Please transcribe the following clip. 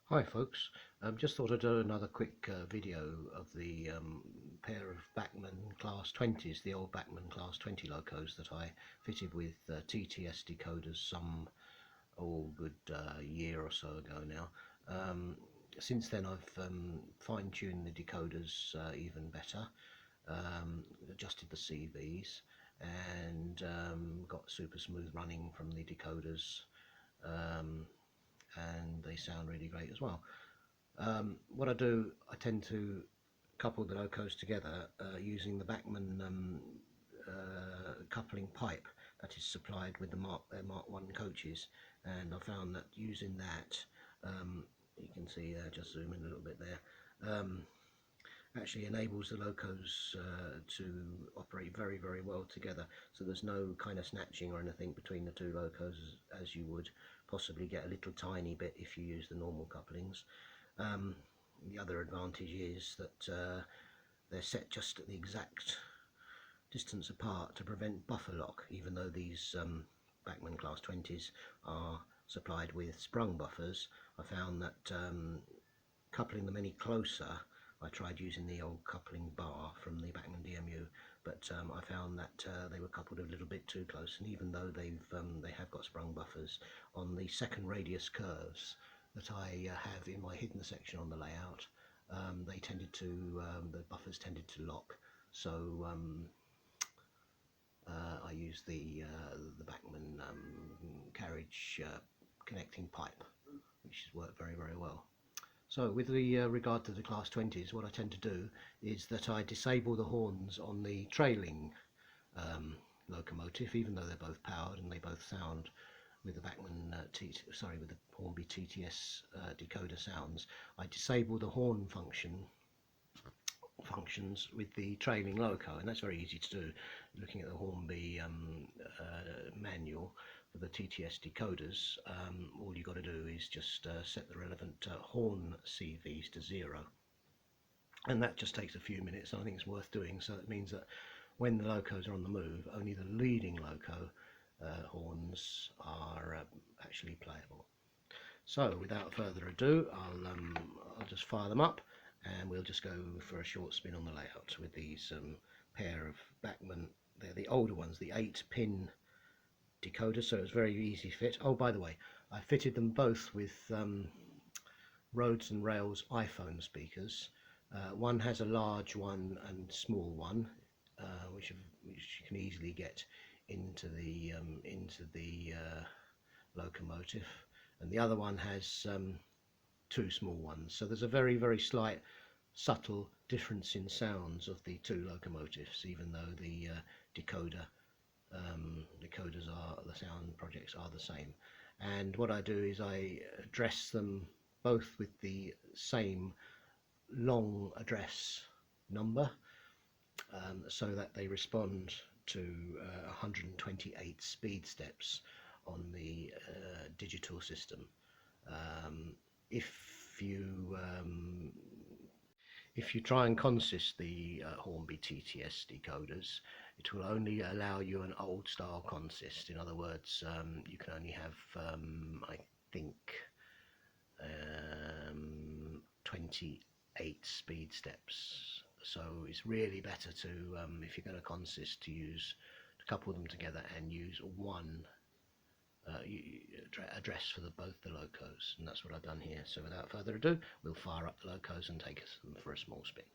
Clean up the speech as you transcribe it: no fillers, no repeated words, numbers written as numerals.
Hi folks, just thought I'd do another quick video of the pair of Bachmann Class 20s, the old Bachmann Class 20 locos that I fitted with TTS decoders some good year or so ago now. Since then I've fine-tuned the decoders even better, adjusted the CVs and got super smooth running from the decoders, and they sound really great as well. What I do, I tend to couple the locos together using the Bachmann coupling pipe that is supplied with the Mark 1 coaches, and I found that using that, you can see there, just zoom in a little bit there, actually enables the locos to operate very well together, so there's no kind of snatching or anything between the two locos as you would possibly get a little tiny bit if you use the normal couplings. The other advantage is that they're set just at the exact distance apart to prevent buffer lock, even though these Bachmann Class 20s are supplied with sprung buffers. I found that coupling them any closer, I tried using the old coupling bar from the Bachmann DMU, but I found that they were coupled a little bit too close, and even though they have got sprung buffers on the second radius curves that I have in my hidden section on the layout, they tended to, the buffers tended to lock, so I used the Bachmann carriage connecting pipe, which has worked very well. So with the regard to the Class 20s, what I tend to do is that I disable the horns on the trailing locomotive, even though they're both powered and they both sound with the Bachmann with the Hornby TTS decoder sounds. I disable the horn functions with the trailing loco, and that's very easy to do. Looking at the Hornby manual for the TTS decoders, all you've got to do is just set the relevant horn CVs to 0, and that just takes a few minutes, and I think it's worth doing. So it means that when the locos are on the move, only the leading loco horns are actually playable. So without further ado, I'll just fire them up, and we'll just go for a short spin on the layout with these pair of Bachmann. They're the older ones, the 8-pin decoder, so it's very easy fit. Oh, by the way, I fitted them both with Roads and Rails iPhone speakers. One has a large one and small one, which you can easily get into the locomotive, and the other one has two small ones. So there's a very slight, subtle difference in sounds of the two locomotives, even though the the sound projects are the same. And what I do is I address them both with the same long address number, so that they respond to 128 speed steps on the digital system. If you try and consist the Hornby TTS decoders, it will only allow you an old style consist. In other words, you can only have, I think, 28 speed steps. So it's really better to, if you're going to consist, to couple them together and use one address for both the locos, and that's what I've done here. So without further ado, we'll fire up the locos and take us for a small spin.